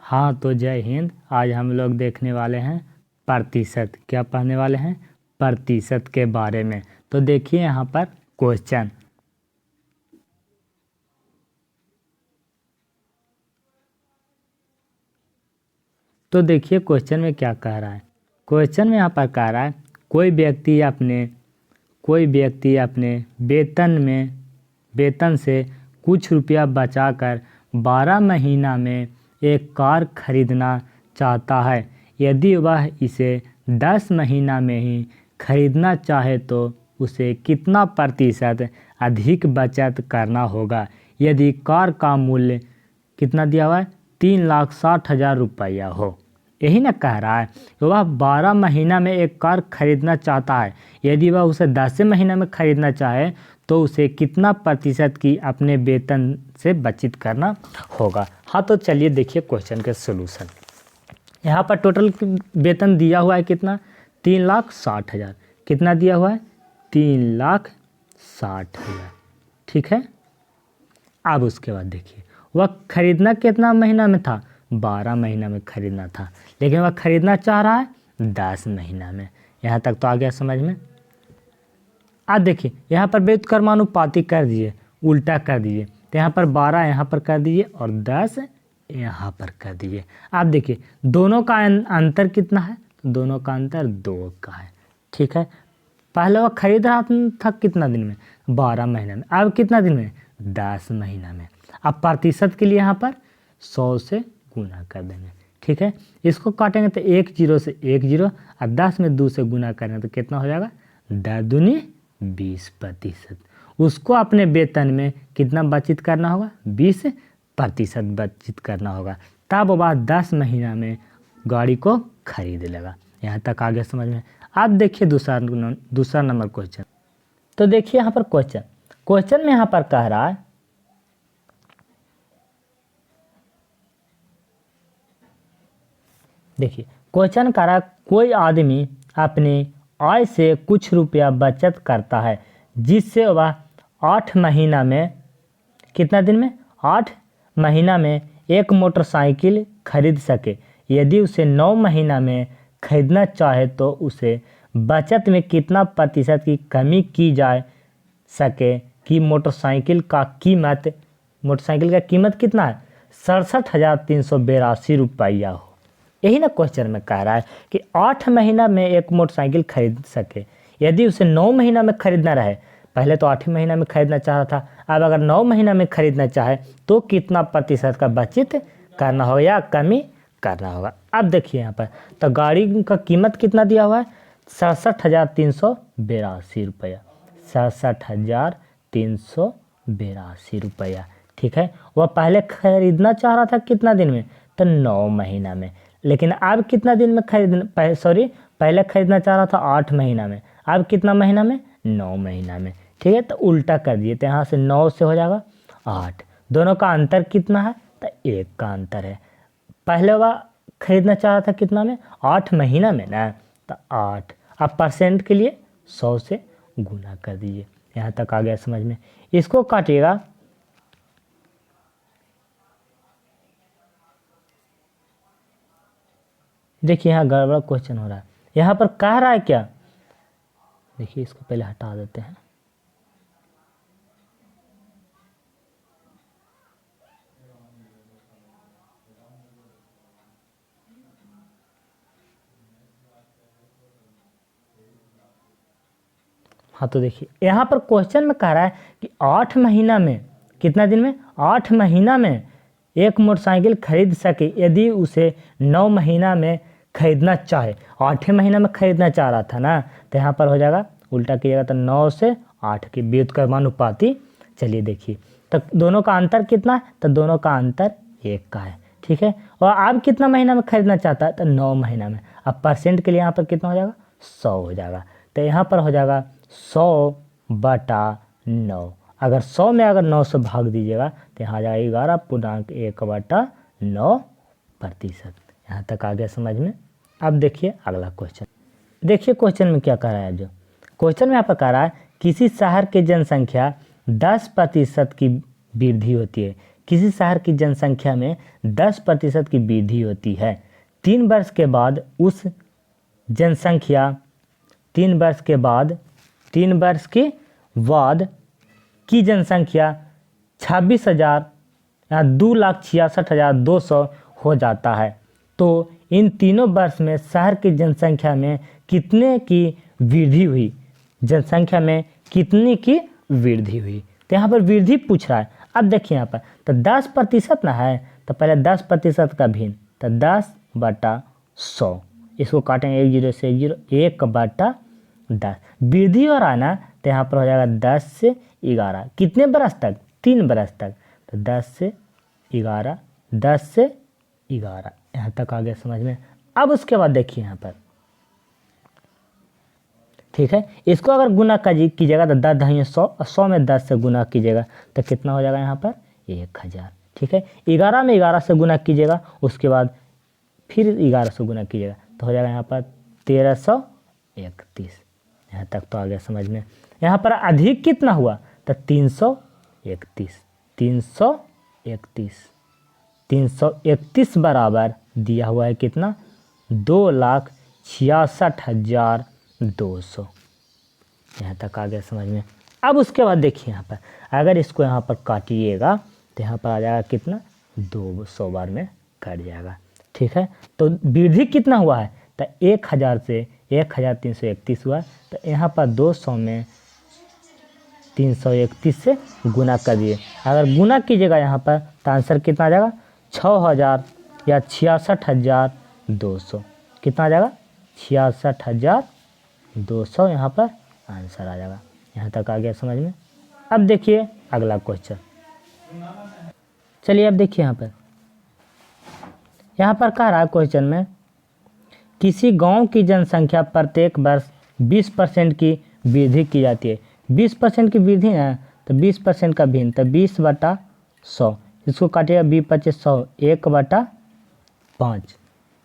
हाँ तो जय हिंद। आज हम लोग देखने वाले हैं प्रतिशत। क्या पढ़ने वाले हैं? प्रतिशत के बारे में। तो देखिए यहाँ पर क्वेश्चन। तो देखिए क्वेश्चन में क्या कह रहा है। क्वेश्चन में यहाँ पर कह रहा है कोई व्यक्ति अपने वेतन से कुछ रुपया बचाकर 12 महीना में एक कार खरीदना चाहता है। यदि वह इसे 10 महीना में ही खरीदना चाहे तो उसे कितना प्रतिशत अधिक बचत करना होगा? यदि कार का मूल्य कितना दिया हुआ है? 3,60,000 रुपया हो। यही ना कह रहा है। वह 12 महीना में एक कार खरीदना चाहता है। यदि वह उसे 10 महीना में खरीदना चाहे तो उसे कितना प्रतिशत की अपने वेतन से बचत करना होगा? हाँ तो चलिए देखिए क्वेश्चन के सोल्यूशन। यहाँ पर टोटल वेतन दिया हुआ है कितना? 3,60,000। कितना दिया हुआ है? 3,60,000। ठीक है। अब उसके बाद देखिए वह खरीदना कितना महीना में था? 12 महीना में खरीदना था, लेकिन वह खरीदना चाह रहा है 10 महीना में। यहाँ तक तो आ गया समझ में। अब देखिए यहाँ पर व्युत्क्रमानुपाती कर दीजिए, उल्टा कर दीजिए। तो यहाँ पर 12 यहाँ पर कर दीजिए और 10 यहाँ पर कर दीजिए। आप देखिए दोनों का अंतर कितना है? दोनों का अंतर 2 का है। ठीक है। पहले वह खरीद रहा था कितना दिन में? 12 महीना में। अब कितना दिन में? 10 महीना में। अब प्रतिशत के लिए यहाँ पर 100 से गुना कर देंगे। ठीक है। इसको काटेंगे तो 1 0 से 1 0 और 10 में 2 से गुना करेंगे तो कितना हो जाएगा? 10 दूनी 20%। उसको अपने वेतन में कितना बचत करना होगा? 20% बचत करना होगा। तब वह 10 महीना में गाड़ी को खरीद लेगा। यहाँ तक आ गया समझ में। अब देखिए दूसरा नंबर क्वेश्चन। तो देखिए यहाँ पर क्वेश्चन में यहाँ पर कह रहा है देखिए क्वेश्चन कह रहा है कोई आदमी अपने आय से कुछ रुपया बचत करता है जिससे वह 8 महीना में कितना दिन में? 8 महीना में एक मोटरसाइकिल खरीद सके। यदि उसे 9 महीना में खरीदना चाहे तो उसे बचत में कितना प्रतिशत की कमी की जा सके कि मोटरसाइकिल का कीमत कितना है? 67,382 रुपया हो। यही ना क्वेश्चन में कह रहा है कि 8 महीना में एक मोटरसाइकिल खरीद सके। यदि उसे 9 महीना में खरीदना रहे, पहले तो 8 महीना में खरीदना चाह रहा था, अब अगर 9 महीना में खरीदना चाहे तो कितना प्रतिशत का बचत करना होगा या कमी करना होगा? अब देखिए यहाँ पर तो गाड़ी का कीमत कितना दिया हुआ है? 67,382 रुपया। 67,382 रुपया। ठीक है। वह पहले खरीदना चाह रहा था कितना दिन में? तो 9 महीना में। लेकिन अब कितना दिन में पहले खरीदना चाह रहा था 8 महीना में। अब कितना महीना में? 9 महीना में। ठीक है। तो उल्टा कर दिए तो यहाँ से 9 से हो जाएगा 8। दोनों का अंतर कितना है? तो 1 का अंतर है। पहले वह खरीदना चाह रहा था कितना में? 8 महीना में ना, तो 8। अब परसेंट के लिए 100 से गुना कर दीजिए। यहाँ तक आ गया समझ में। इसको काटिएगा देखिए यहाँ गड़बड़ क्वेश्चन हो रहा है। यहाँ पर कह रहा है क्या? देखिए इसको पहले हटा देते हैं। हाँ तो देखिए यहाँ पर क्वेश्चन में कह रहा है कि 8 महीना में कितना दिन में? 8 महीना में एक मोटरसाइकिल खरीद सके यदि उसे 9 महीना में खरीदना चाहे। 8 महीना में खरीदना चाह रहा था ना, तो यहाँ पर हो जाएगा उल्टा कीजिएगा तो 9 से 8 की व्युत्क्रमानुपाती। चलिए देखिए तो दोनों का अंतर कितना है? तो दोनों का अंतर 1 का है। ठीक है। और अब कितना महीना में खरीदना चाहता है? तो 9 महीना में। अब परसेंट के लिए यहाँ पर कितना हो जाएगा? 100 हो जाएगा। तो यहाँ पर हो जाएगा 100/9। अगर 100 में अगर 9 से भाग दीजिएगा तो यहाँ आ जाएगा 11.1/9%। यहाँ तक आ गया समझ में। अब देखिए अगला क्वेश्चन। देखिए क्वेश्चन में क्या कह रहा है। जो क्वेश्चन में यहाँ पर कह रहा है किसी शहर की जनसंख्या 10% की वृद्धि होती है। किसी शहर की जनसंख्या में 10% की वृद्धि होती है। 3 वर्ष के बाद उस जनसंख्या 3 वर्ष के बाद की जनसंख्या 26,000 या 2,66,200 हो जाता है। तो इन तीनों वर्ष में शहर की जनसंख्या में कितने की वृद्धि हुई, जनसंख्या में कितनी की वृद्धि हुई। तो यहाँ पर वृद्धि पूछ रहा है। अब देखिए यहाँ पर तो 10% ना है, तो पहले 10% का भिन्न, तो 10/100, इसको काटेंगे 1 0 से 1 0, 1/10 वृद्धि हो रहा है ना, तो यहाँ पर हो जाएगा 10 से 11, कितने बरस तक, 3 बरस तक, तो 10 से 11 यहाँ तक आ गया समझ में। अब उसके बाद देखिए यहाँ पर, ठीक है, इसको अगर गुना कीजिएगा तो 10 × 100, 100 में 10 से गुना कीजिएगा तो कितना हो जाएगा यहाँ पर 1000। ठीक है, 11 में 11 से गुना कीजिएगा, उसके बाद फिर 11 से गुना कीजिएगा तो हो जाएगा यहाँ पर 1331। यहाँ तक तो आ गया समझ में। यहाँ पर अधिक कितना हुआ तो 331 बराबर दिया हुआ है कितना, 2,66,200। यहाँ तक आ गया समझ में। अब उसके बाद देखिए यहाँ पर अगर इसको यहाँ पर काटिएगा तो यहाँ पर आ जाएगा कितना, 200 बार में कट जाएगा। ठीक है, तो वृद्धि कितना हुआ है तो 1000 से 1331 हुआ, तो यहाँ पर 200 में 331 से गुना कर दिए। अगर गुना कीजिएगा यहाँ पर तो आंसर कितना आ जाएगा, 6000 या 66,200। कितना आ जाएगा, 66,200 यहाँ पर आंसर आ जाएगा। यहाँ तक आ गया समझ में। अब देखिए अगला क्वेश्चन, चलिए अब देखिए यहाँ पर कह रहा है क्वेश्चन में, किसी गांव की जनसंख्या प्रत्येक वर्ष 20% की वृद्धि की जाती है। 20% की वृद्धि है तो 20% का भिन्न, तो 20/100, इसको काटिएगा 20×25 100, 1/5।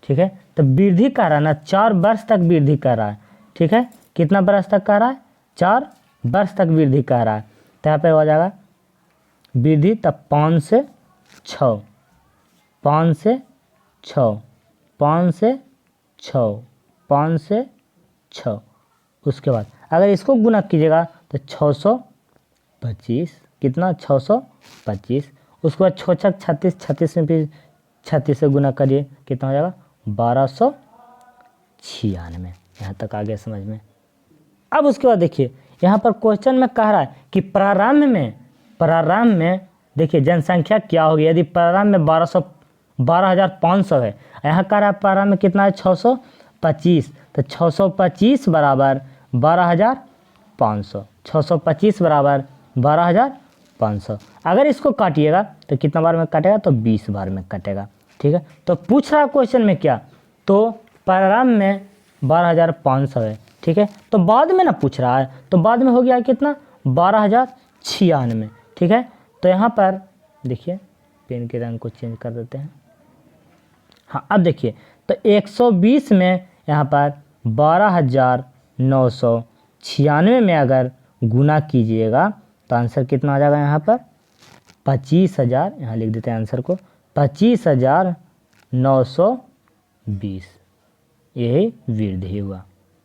ठीक है, तो वृद्धि कर रहा है ना, 4 वर्ष तक वृद्धि कर रहा है। ठीक है, कितना वर्ष तक कर रहा है, 4 वर्ष तक वृद्धि कर रहा है। तो यहाँ पे हो जाएगा वृद्धि, तब 5 से 6, 5 से 6, 5 से 6, 5 से 6। उसके बाद अगर इसको गुना कीजिएगा तो 625, कितना 625। उसके बाद 6 छक 36, 36 में फिर 36 से गुना करिए, कितना हो जाएगा 1296। यहाँ तक आ गया समझ में। अब उसके बाद देखिए यहाँ पर क्वेश्चन में कह रहा है कि प्रारंभ में देखिए जनसंख्या क्या होगी यदि प्रारंभ में 12,500 है। यहाँ कह रहा है प्रारंभ में कितना है 625, तो 625 बराबर 12,500, 625 बराबर 12,500। अगर इसको काटिएगा तो कितना बार में कटेगा, तो 20 बार में कटेगा। ठीक है, तो पूछ रहा है क्वेश्चन में क्या, तो प्रारंभ में 12,500 है। ठीक है, तो बाद में ना पूछ रहा है, तो बाद में हो गया कितना 12,096। ठीक है, तो यहाँ पर देखिए पेन के रंग को चेंज कर देते हैं। हाँ, अब देखिए तो 120 में यहाँ पर 12,996 में अगर गुना कीजिएगा तो आंसर कितना आ जाएगा, यहाँ पर 25,000। यहाँ लिख देते हैं आंसर को, 25,920। यही वृद्धि हुआ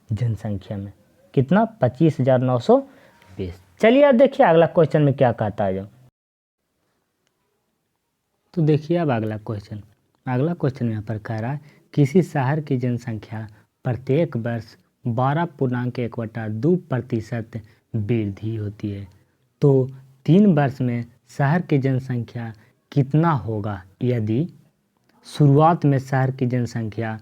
जनसंख्या में, कितना 25,920। चलिए अब देखिए अगला क्वेश्चन में क्या कहता है जो, तो देखिए अब अगला क्वेश्चन यहाँ पर कह रहा है किसी शहर की जनसंख्या प्रत्येक वर्ष 12.1/2% वृद्धि होती है, तो 3 वर्ष में शहर की जनसंख्या कितना होगा यदि शुरुआत में शहर की जनसंख्या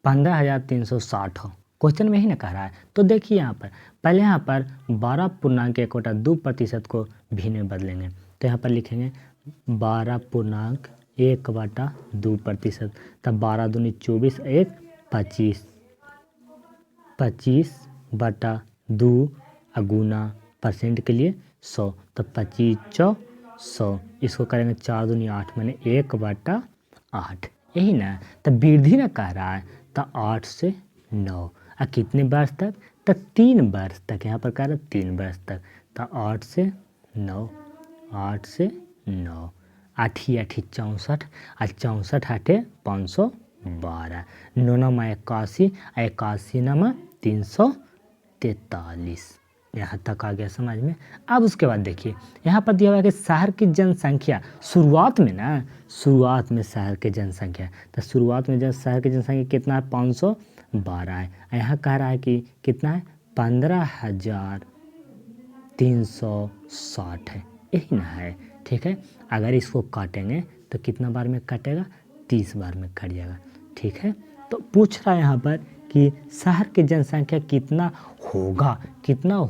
15,360 हो। क्वेश्चन में ही ना कह रहा है। तो देखिए यहाँ पर पहले यहाँ पर 12.1/2% को भिन्न में बदलेंगे, तो यहाँ पर लिखेंगे 12.1/2%, तब 12 दूनी 24, 1 25, 25/2 गुना परसेंट के लिए 100, तो 25,100। इसको करेंगे 4 दूनी 8 मैंने 1/8, यही ना। तो वृद्धि ना कह रहा है, तो 8 से 9 और कितने वर्ष तक, तो 3 वर्ष तक। यहाँ पर कह रहा है 3 वर्ष तक, तो 8 से 9, 8 से 9। आठी आठी 64 और 64 आठे 512, 9 9 81, 81 9 343। यहाँ तक आ गया समझ में। अब उसके बाद देखिए यहाँ पर दिया हुआ है कि शहर की जनसंख्या शुरुआत में शहर की जनसंख्या, तो शुरुआत में जब शहर की जनसंख्या कितना है 512 है। यहाँ कह रहा है कि कितना है 15,360 है, यही ना है। ठीक है, अगर इसको काटेंगे तो कितना बार में कटेगा 30 बार में कट जाएगा। ठीक है, तो पूछ रहा है यहाँ पर कि शहर की जनसंख्या कितना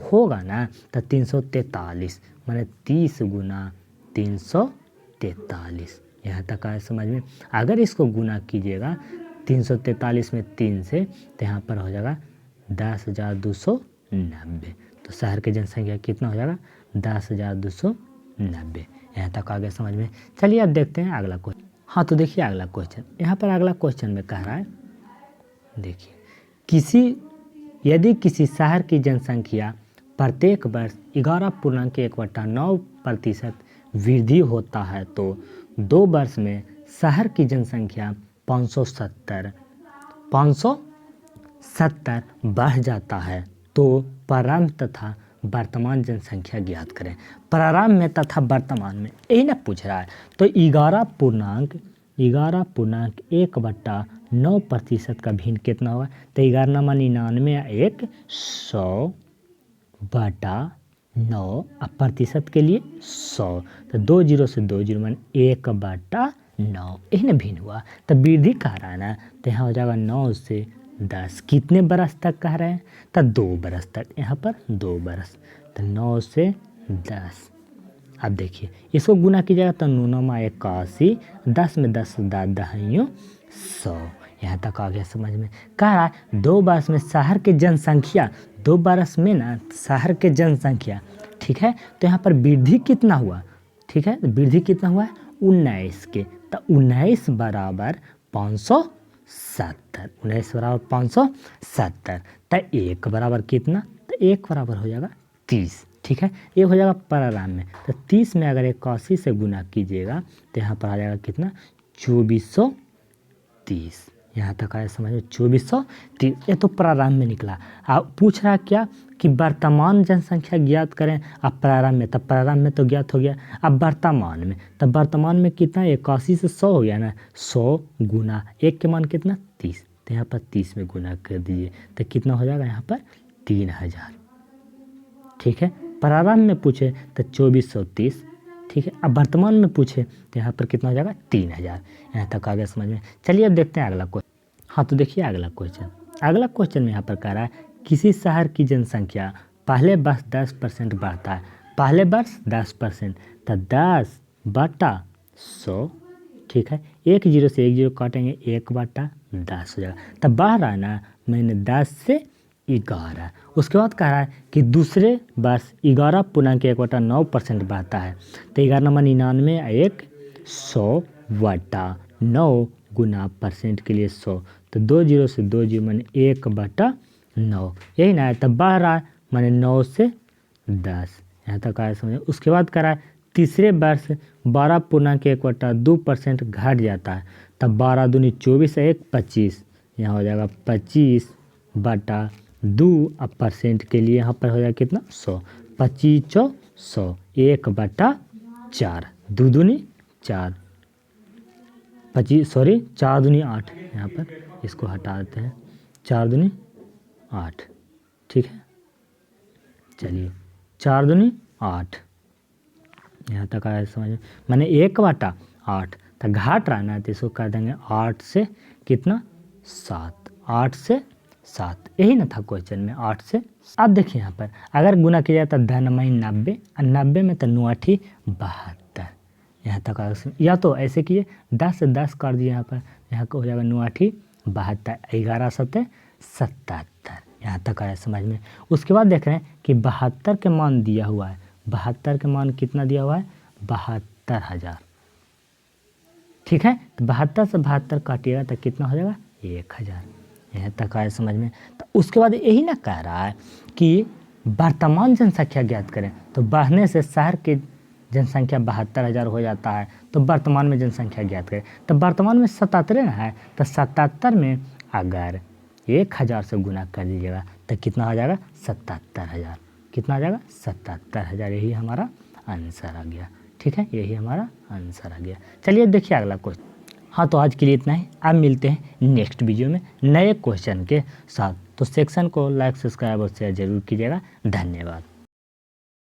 होगा ना, तो 343 माने 30 गुना 343। यहाँ तक आया समझ में। अगर इसको गुना कीजिएगा 343 में 3 से, तो यहाँ पर हो जाएगा 10,290। तो शहर की जनसंख्या कितना हो जाएगा 10,290। यहाँ तक आ गया समझ में। चलिए अब देखते हैं अगला क्वेश्चन। हाँ तो देखिए अगला क्वेश्चन, यहाँ पर अगला क्वेश्चन में कह रहा है, देखिए यदि किसी शहर की जनसंख्या प्रत्येक वर्ष 11.1/9% वृद्धि होता है तो 2 वर्ष में शहर की जनसंख्या 570 बढ़ जाता है, तो प्रारंभ तथा वर्तमान जनसंख्या ज्ञात करें। प्रारंभ में तथा वर्तमान में यही ना पूछ रहा है। तो 11.1/9% का भिन्न कितना होगा, तो 11,99 1 100/9, अब प्रतिशत के लिए 100, तो 2 0 से 2 0 मान 1/9, यही ना भिन्न हुआ। तो वृद्धि कह रहा है ना, तो यहाँ हो जाएगा 9 से 10। कितने बरस तक कह रहे हैं, तो 2 बरस तक, यहाँ पर 2 बरस, तो 9 से 10। अब देखिए इसको गुना कीजिएगा तो 9 9 81, 10 में 10 दहियों 100। यहाँ तक आ गया समझ में। कह रहा है 2 बरस में शहर की जनसंख्या, 2 बरस में ना शहर के जनसंख्या, ठीक है, तो यहाँ पर वृद्धि कितना हुआ, ठीक है, वृद्धि कितना हुआ है 19 के, तो 19 बराबर 570, 19 बराबर 570, तो 1 बराबर कितना, तो 1 बराबर हो जाएगा 30। ठीक है, ये हो जाएगा प्रारंभ में, तो 30 में अगर 81 से गुना कीजिएगा तो यहाँ पर आ जाएगा कितना 2430। यहाँ तक आया समझ में, 2430। ये तो प्रारंभ में निकला। अब पूछ रहा क्या कि वर्तमान जनसंख्या ज्ञात करें। अब प्रारंभ में, तब प्रारंभ में तो ज्ञात हो गया, अब वर्तमान में, तब वर्तमान में कितना 81 से 100 हो गया ना, 100 गुना 1 के मान कितना 30, तो यहाँ पर 30 में गुना कर दीजिए तो कितना हो जाएगा यहाँ पर 3000। ठीक है, प्रारंभ में पूछे तो 2430। ठीक है, अब वर्तमान में पूछे तो यहाँ पर कितना हो जाएगा 3000। यहाँ तक आ गया समझ में। चलिए अब देखते हैं अगला क्वेश्चन। हाँ तो देखिए अगला क्वेश्चन में यहाँ पर कह रहा है किसी शहर की जनसंख्या पहले वर्ष 10% बढ़ता है, पहले वर्ष 10%, तो 10/100। ठीक है, 1 0 से 1 0 काटेंगे 1/10 हो जाएगा, तब बढ़ रहा है ना, मैंने 10 से 11। उसके बाद कह रहा है कि दूसरे वर्ष 11.1/9% बढ़ता है, तो 11,99 1 100/9 गुना परसेंट के लिए 100, तो 2 0 से 2 0 मैंने 1/9, यही ना है, तब बढ़ रहा है मैंने 9 से 10। यहाँ तक आया समझ। उसके बाद कह रहा है तीसरे वर्ष 12.1/2% घट जाता है, तब 12 दूनी 24 1 25, यहाँ हो जाएगा 25/2, अब परसेंट के लिए यहाँ पर हो जाएगा कितना 100, 25 100, 1/4, 2 दूनी 4, 4 दूनी 8, यहाँ पर इसको हटा देते हैं, 4 दूनी 8। ठीक है, चलिए 4 दूनी 8, यहाँ तक आया समझ में। मैंने 1/8, तो घाट रहा ना, तो इसको कर देंगे 8 से कितना 7, 8 से 7, यही ना था क्वेश्चन में, 8 से। अब देखिए यहाँ पर अगर गुना किया जाए तो 90 और 90 में तो 9 8 72। यहाँ तक या तो ऐसे किए 10 से 10 कर दिए, यहाँ पर यहाँ को हो जाएगा 9 8 72, 11 7 77। यहाँ तक आया समझ में। उसके बाद देख रहे हैं कि 72 के मान दिया हुआ है, 72 के मान कितना दिया हुआ है 72,000। ठीक है, तो 72 से 72 काटिएगा तो कितना हो जाएगा 1000। यहाँ तक आया समझ में। तो उसके बाद यही ना कह रहा है कि वर्तमान जनसंख्या ज्ञात करें, तो बढ़ने से शहर की जनसंख्या 72,000 हो जाता है, तो वर्तमान में जनसंख्या ज्ञात करें। तो वर्तमान में 77 ना है, तो 77 में अगर 1000 से गुना कर दीजिएगा तो कितना हो जाएगा 77,000। कितना आ जाएगा 77,000। यही हमारा आंसर आ गया। ठीक है, यही हमारा आंसर आ गया। चलिए देखिए अगला क्वेश्चन। हाँ, तो आज के लिए इतना ही। अब मिलते हैं नेक्स्ट वीडियो में नए क्वेश्चन के साथ। तो सेक्शन को लाइक, सब्सक्राइब और शेयर जरूर कीजिएगा। धन्यवाद।